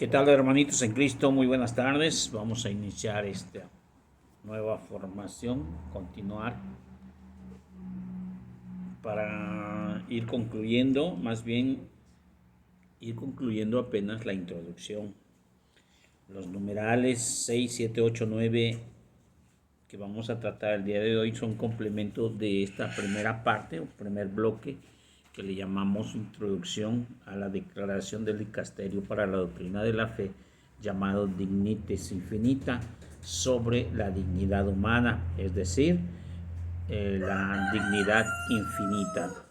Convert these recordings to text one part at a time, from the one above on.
¿Qué tal, hermanitos en Cristo? Muy buenas tardes. Vamos a iniciar esta nueva formación, continuar para ir concluyendo, más bien ir concluyendo apenas la introducción. Los numerales 6, 7, 8, 9 que vamos a tratar el día de hoy son complemento de esta primera parte o primer bloque que le llamamos Introducción a la Declaración del Dicasterio para la Doctrina de la Fe, llamado Dignitas Infinita, sobre la dignidad humana, es decir, la dignidad infinita.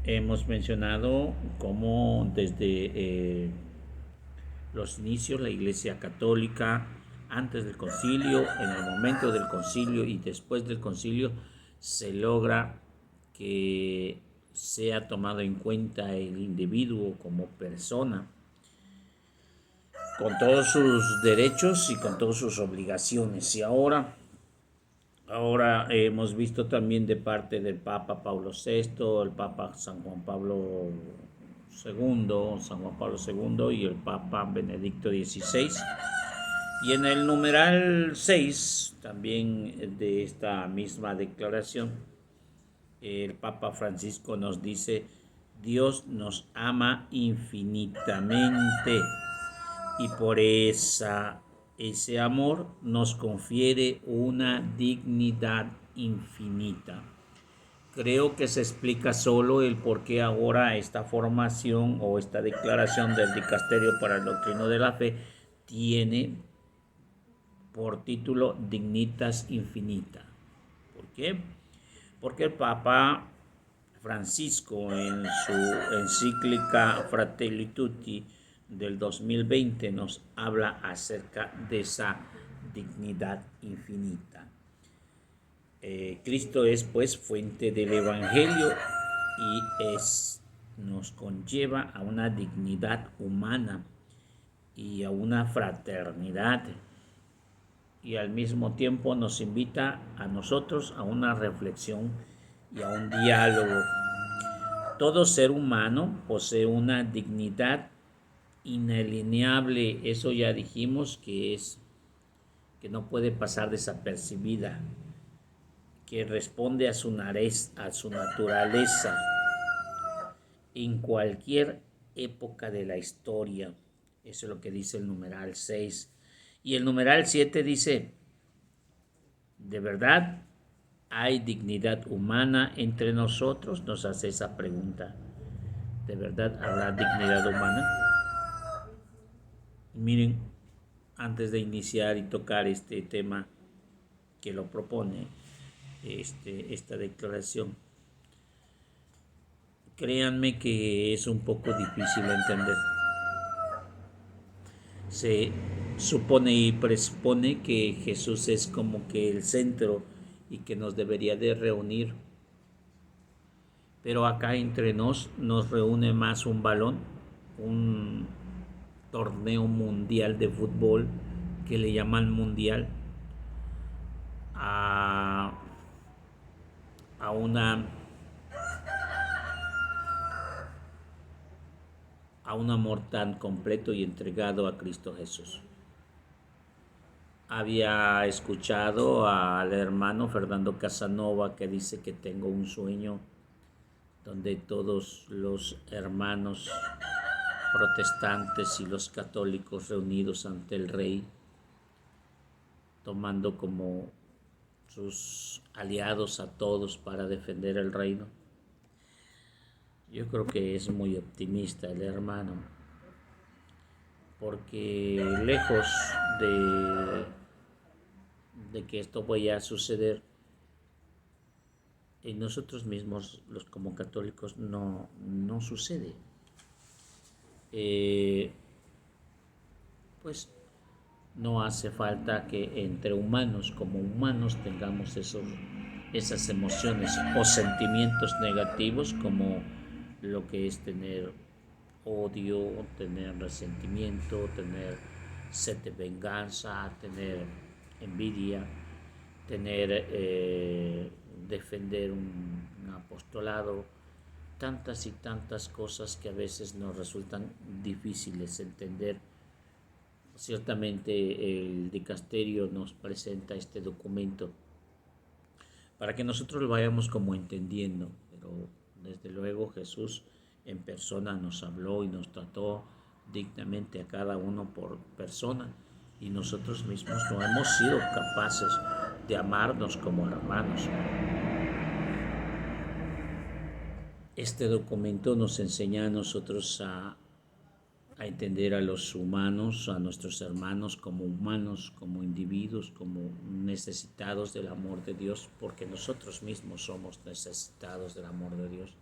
Hemos mencionado cómo desde los inicios la Iglesia Católica, antes del concilio, en el momento del concilio y después del concilio, se logra que sea tomado en cuenta el individuo como persona, con todos sus derechos y con todas sus obligaciones. Y ahora hemos visto también de parte del Papa Pablo VI, el Papa San Juan Pablo II y el Papa Benedicto XVI. Y en el numeral 6 también de esta misma declaración, el Papa Francisco nos dice: Dios nos ama infinitamente y por ese amor nos confiere una dignidad infinita. Creo que se explica solo el por qué ahora esta formación o esta declaración del Dicasterio para el Doctrina de la Fe tiene por título Dignitas Infinita. ¿Por qué? Porque el Papa Francisco, en su encíclica Fratelli Tutti del 2020, nos habla acerca de esa dignidad infinita. Cristo es pues fuente del Evangelio y nos conlleva a una dignidad humana y a una fraternidad, y al mismo tiempo nos invita a nosotros a una reflexión y a un diálogo. Todo ser humano posee una dignidad inalienable, eso ya dijimos que no puede pasar desapercibida, que responde a su naturaleza en cualquier época de la historia. Eso es lo que dice el numeral 6. Y el numeral 7 dice: ¿de verdad hay dignidad humana entre nosotros? Nos hace esa pregunta. ¿De verdad habrá dignidad humana? Miren, antes de iniciar y tocar este tema que lo propone esta declaración, créanme que es un poco difícil de entender. Se supone y presupone que Jesús es como que el centro y que nos debería de reunir, pero acá entre nos reúne más un balón, un torneo mundial de fútbol que le llaman mundial, a un amor tan completo y entregado a Cristo Jesús. Había escuchado al hermano Fernando Casanova que dice que tengo un sueño donde todos los hermanos protestantes y los católicos reunidos ante el rey, tomando como sus aliados a todos para defender el reino. Yo creo que es muy optimista el hermano, porque lejos de que esto vaya a suceder, en nosotros mismos, los como católicos, no sucede. Pues no hace falta que entre humanos como humanos tengamos esas emociones o sentimientos negativos, como lo que es tener odio, tener resentimiento, tener sed de venganza, tener envidia, tener defender un apostolado, tantas y tantas cosas que a veces nos resultan difíciles entender. Ciertamente el dicasterio nos presenta este documento para que nosotros lo vayamos como entendiendo, pero desde luego Jesús en persona nos habló y nos trató dignamente a cada uno por persona, y nosotros mismos no hemos sido capaces de amarnos como hermanos. Este documento nos enseña a nosotros a entender a los humanos, a nuestros hermanos como humanos, como individuos, como necesitados del amor de Dios, porque nosotros mismos somos necesitados del amor de Dios.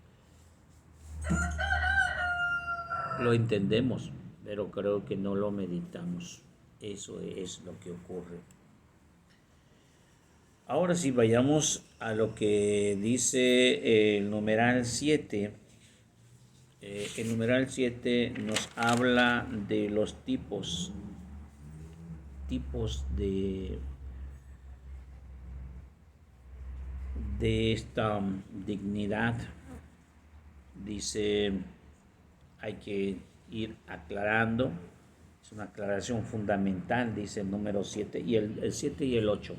Lo entendemos, pero creo que no lo meditamos. Eso es lo que ocurre. Ahora sí, vayamos a lo que dice el numeral 7. El numeral 7 nos habla de los tipos de esta dignidad. Dice, hay que ir aclarando, es una aclaración fundamental, dice el número 7 y el 7 y el 8.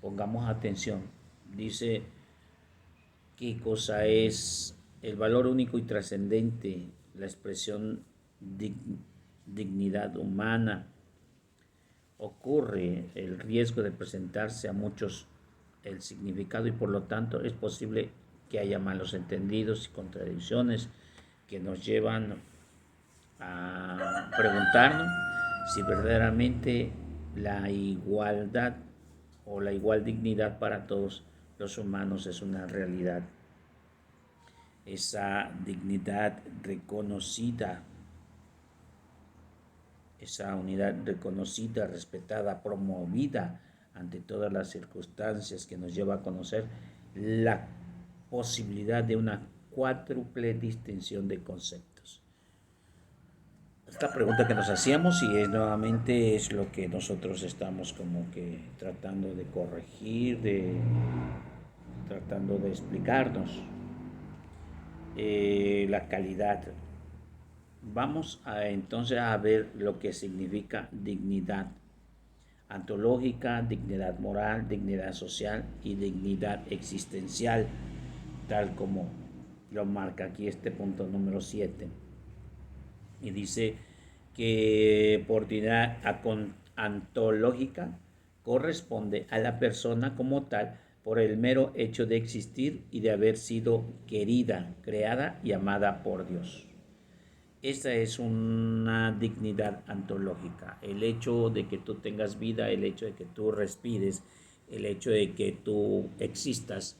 Pongamos atención. Dice, ¿qué cosa es el valor único y trascendente? La expresión dignidad humana. Ocurre el riesgo de presentarse a muchos el significado, y por lo tanto es posible que haya malos entendidos y contradicciones que nos llevan a preguntarnos si verdaderamente la igualdad o la igual dignidad para todos los humanos es una realidad. Esa dignidad reconocida, esa unidad reconocida, respetada, promovida ante todas las circunstancias, que nos lleva a conocer la posibilidad de una cuádruple distinción de conceptos. Esta pregunta que nos hacíamos, y es nuevamente es lo que nosotros estamos como que tratando de corregir, tratando de explicarnos. La calidad. Vamos entonces a ver lo que significa dignidad antológica, dignidad moral, dignidad social y dignidad existencial, tal como lo marca aquí este punto número 7. Y dice que por dignidad antológica corresponde a la persona como tal por el mero hecho de existir y de haber sido querida, creada y amada por Dios. Esta es una dignidad antológica. El hecho de que tú tengas vida, el hecho de que tú respires, el hecho de que tú existas,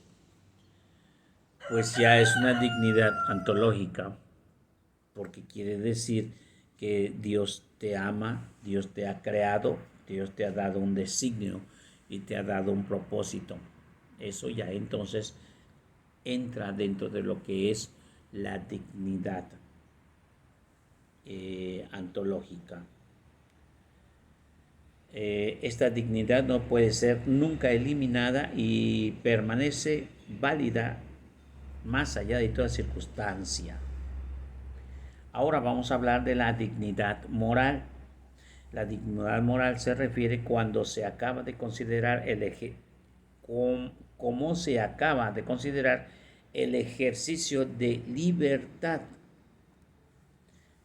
pues ya es una dignidad antológica, porque quiere decir que Dios te ama, Dios te ha creado, Dios te ha dado un designio y te ha dado un propósito. Eso ya entonces entra dentro de lo que es la dignidad antológica. Esta dignidad no puede ser nunca eliminada y permanece válida más allá de toda circunstancia. Ahora vamos a hablar de la dignidad moral. La dignidad moral se refiere cuando se acaba de considerar cómo se acaba de considerar el ejercicio de libertad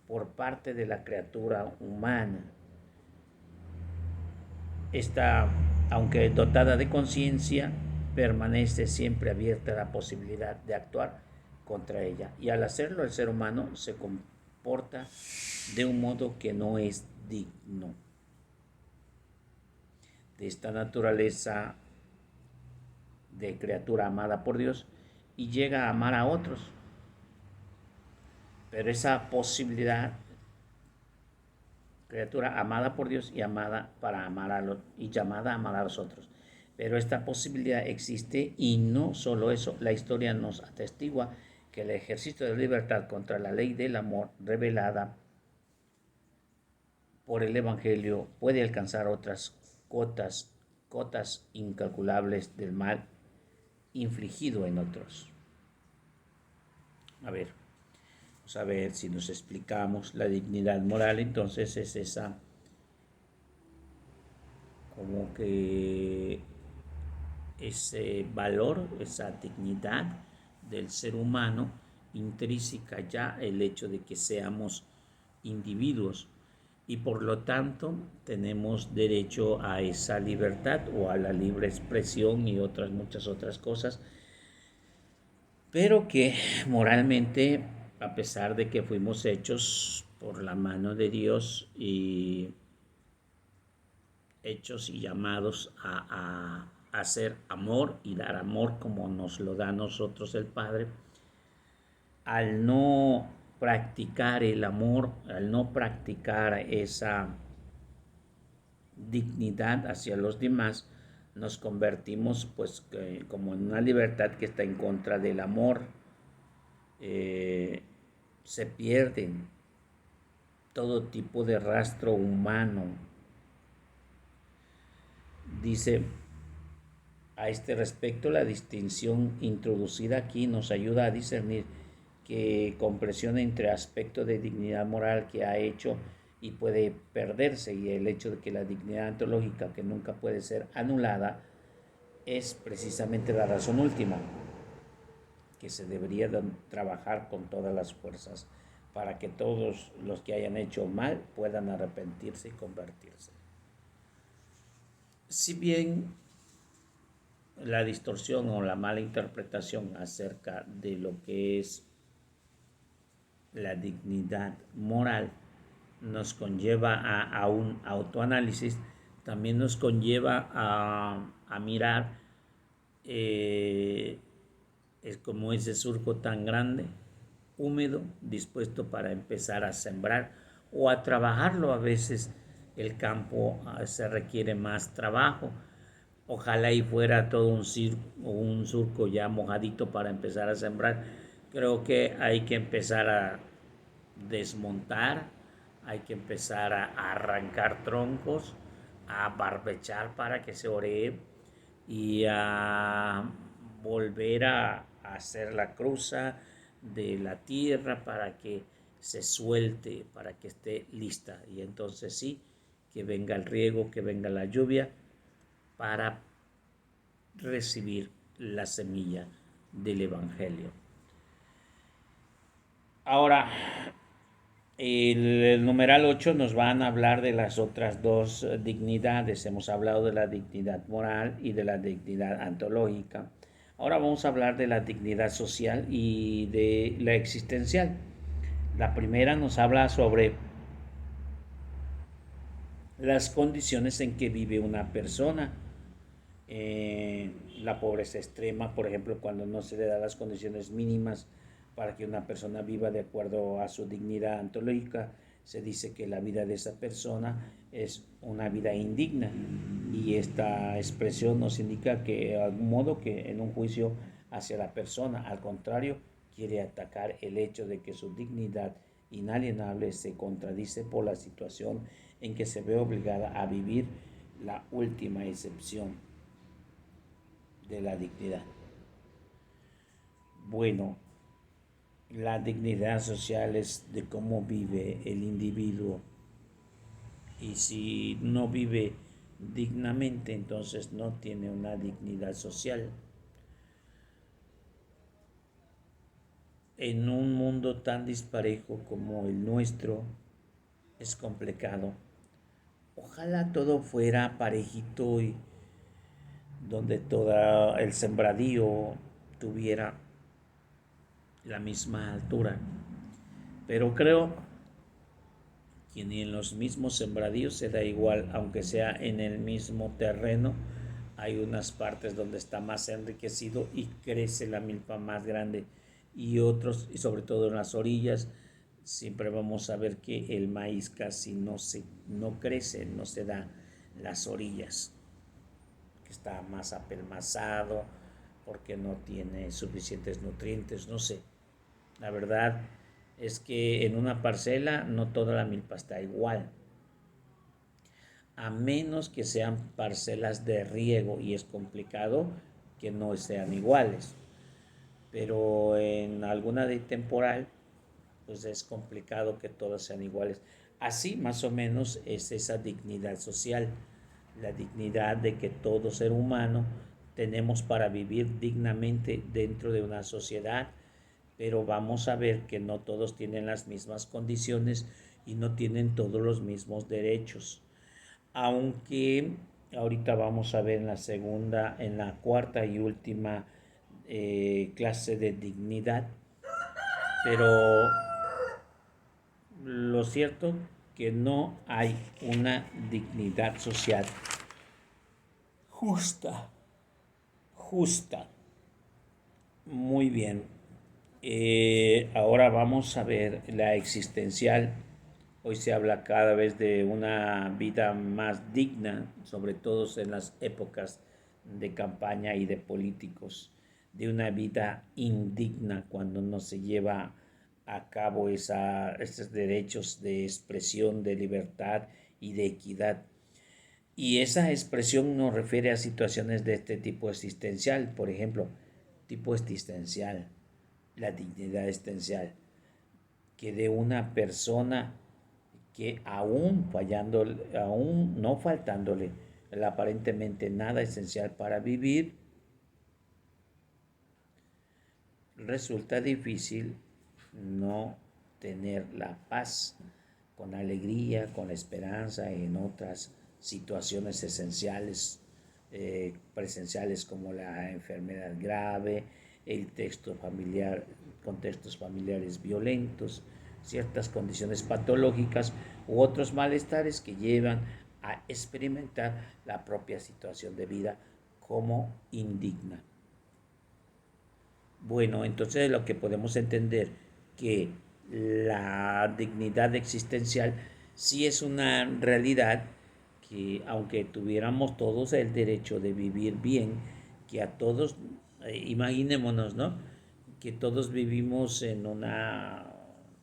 por parte de la criatura humana. Esta, aunque dotada de conciencia, permanece siempre abierta a la posibilidad de actuar contra ella, y al hacerlo el ser humano se comporta de un modo que no es digno de esta naturaleza de criatura amada por Dios y llega a amar a otros. Pero esa posibilidad, criatura amada por Dios y amada para amar y llamada a amar a los otros. Pero esta posibilidad existe, y no solo eso, la historia nos atestigua que el ejercicio de libertad contra la ley del amor revelada por el Evangelio puede alcanzar otras cotas incalculables del mal infligido en otros. A ver, vamos a ver si nos explicamos. La dignidad moral entonces es esa, como que ese valor, esa dignidad del ser humano, intrínseca ya el hecho de que seamos individuos y por lo tanto tenemos derecho a esa libertad o a la libre expresión y otras muchas otras cosas, pero que moralmente, a pesar de que fuimos hechos por la mano de Dios y hechos y llamados a hacer amor y dar amor como nos lo da a nosotros el Padre, al no practicar el amor, al no practicar esa dignidad hacia los demás, nos convertimos pues como en una libertad que está en contra del amor. Se pierden todo tipo de rastro humano. Dice, a este respecto, la distinción introducida aquí nos ayuda a discernir qué compresión entre aspecto de dignidad moral que ha hecho y puede perderse, y el hecho de que la dignidad ontológica, que nunca puede ser anulada, es precisamente la razón última, que se debería trabajar con todas las fuerzas para que todos los que hayan hecho mal puedan arrepentirse y convertirse. Si bien la distorsión o la mala interpretación acerca de lo que es la dignidad moral nos conlleva a un autoanálisis, también nos conlleva a mirar es como ese surco tan grande, húmedo, dispuesto para empezar a sembrar o a trabajarlo. A veces el campo se requiere más trabajo. Ojalá y fuera todo un surco ya mojadito para empezar a sembrar. Creo que hay que empezar a desmontar, hay que empezar a arrancar troncos, a barbechar para que se oree y a volver a hacer la cruza de la tierra para que se suelte, para que esté lista. Y entonces sí, que venga el riego, que venga la lluvia para recibir la semilla del Evangelio. Ahora, el numeral 8 nos van a hablar de las otras dos dignidades. Hemos hablado de la dignidad moral y de la dignidad ontológica. Ahora vamos a hablar de la dignidad social y de la existencial. La primera nos habla sobre las condiciones en que vive una persona. La pobreza extrema, por ejemplo, cuando no se le da las condiciones mínimas para que una persona viva de acuerdo a su dignidad ontológica, se dice que la vida de esa persona es una vida indigna, y esta expresión nos indica que de algún modo que en un juicio hacia la persona, al contrario, quiere atacar el hecho de que su dignidad inalienable se contradice por la situación en que se ve obligada a vivir la última excepción de la dignidad. Bueno, la dignidad social es de cómo vive el individuo, y si no vive dignamente, entonces no tiene una dignidad social. En un mundo tan disparejo como el nuestro, es complicado. Ojalá todo fuera parejito y donde todo el sembradío tuviera la misma altura. Pero creo que ni en los mismos sembradíos se da igual, aunque sea en el mismo terreno. Hay unas partes donde está más enriquecido y crece la milpa más grande, y otros, y sobre todo en las orillas, siempre vamos a ver que el maíz casi no crece, no se da las orillas, que está más apelmazado porque no tiene suficientes nutrientes, no sé. La verdad es que en una parcela no toda la milpa está igual, a menos que sean parcelas de riego, y es complicado que no sean iguales. pero en alguna de temporal, pues es complicado que todas sean iguales. Así más o menos es esa dignidad social, la dignidad de que todo ser humano tenemos para vivir dignamente dentro de una sociedad, pero vamos a ver que no todos tienen las mismas condiciones y no tienen todos los mismos derechos. Aunque ahorita vamos a ver en la cuarta y última clase de dignidad, pero lo cierto que no hay una dignidad social justa, justa. Muy bien. Ahora vamos a ver la existencial. Hoy se habla cada vez de una vida más digna, sobre todo en las épocas de campaña y de políticos, de una vida indigna cuando no se lleva a cabo esos derechos de expresión, de libertad y de equidad. Y esa expresión nos refiere a situaciones de este tipo existencial, por ejemplo, tipo existencial, la dignidad existencial, que de una persona que aún no faltándole aparentemente nada esencial para vivir, resulta difícil no tener la paz con alegría, con esperanza en otras situaciones esenciales, presenciales como la enfermedad grave, el texto familiar, contextos familiares violentos, ciertas condiciones patológicas u otros malestares que llevan a experimentar la propia situación de vida como indigna. Bueno, entonces lo que podemos entender que la dignidad existencial sí es una realidad que aunque tuviéramos todos el derecho de vivir bien, que a todos, imaginémonos, ¿no? Que todos vivimos en una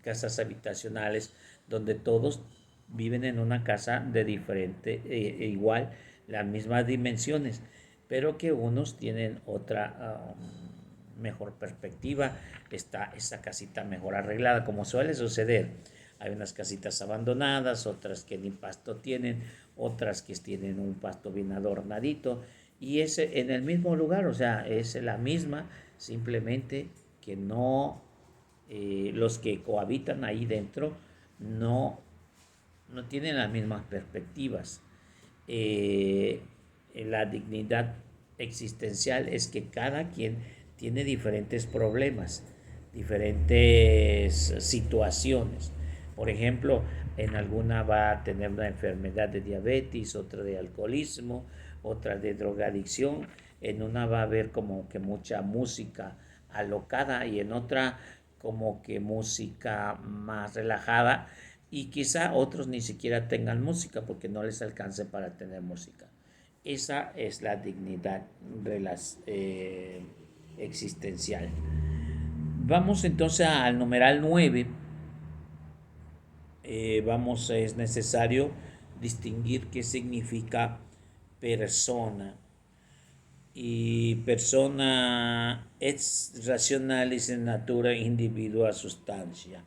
casas habitacionales donde todos viven en una casa de diferente, igual, las mismas dimensiones, pero que unos tienen otra mejor perspectiva, está esa casita mejor arreglada, como suele suceder. Hay unas casitas abandonadas, otras que ni pasto tienen, otras que tienen un pasto bien adornadito, y es en el mismo lugar, o sea, es la misma, simplemente que no, los que cohabitan ahí dentro no, no tienen las mismas perspectivas. Eh, la dignidad existencial es que cada quien tiene diferentes problemas, diferentes situaciones. Por ejemplo, en alguna va a tener una enfermedad de diabetes, otra de alcoholismo, otra de drogadicción, en una va a haber como que mucha música alocada y en otra como que música más relajada y quizá otros ni siquiera tengan música porque no les alcance para tener música. Esa es la dignidad existencial. Vamos entonces al numeral 9. Es necesario distinguir qué significa persona. Y persona es racionalis in natura individua sustancia.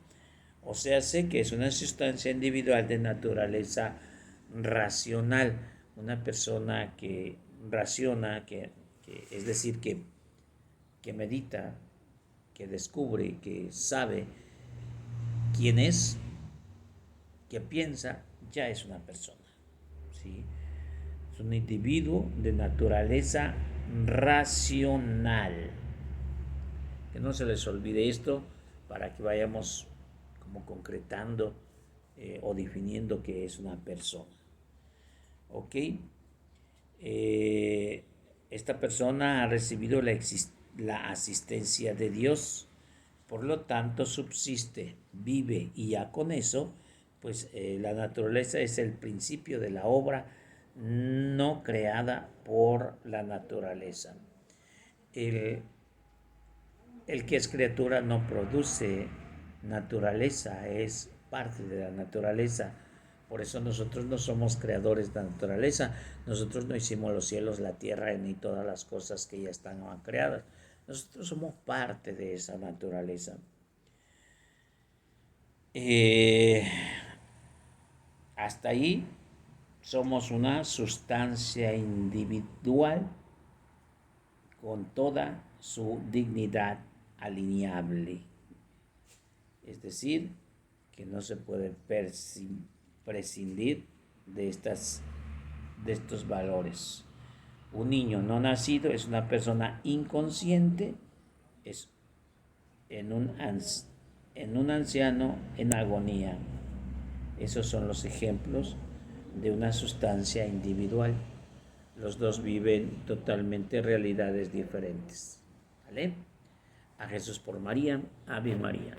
O sea, sé que es una sustancia individual de naturaleza racional. Una persona que raciona, es decir, que medita, que descubre, que sabe quién es, que piensa, ya es una persona. ¿Sí? Es un individuo de naturaleza racional. Que no se les olvide esto para que vayamos como concretando o definiendo qué es una persona. ¿Ok? Esta persona ha recibido la asistencia de Dios, por lo tanto subsiste, vive y ya con eso, pues la naturaleza es el principio de la obra no creada por la naturaleza. El, el que es criatura no produce naturaleza, es parte de la naturaleza. Por eso nosotros no somos creadores de la naturaleza. Nosotros no hicimos los cielos, la tierra ni todas las cosas que ya están creadas. Nosotros somos parte de esa naturaleza. Hasta ahí somos una sustancia individual con toda su dignidad alineable. Es decir, que no se puede prescindir de estos valores. Un niño no nacido es una persona inconsciente, es en un anciano en agonía. Esos son los ejemplos de una sustancia individual. Los dos viven totalmente realidades diferentes. ¿Vale? A Jesús por María, Ave María.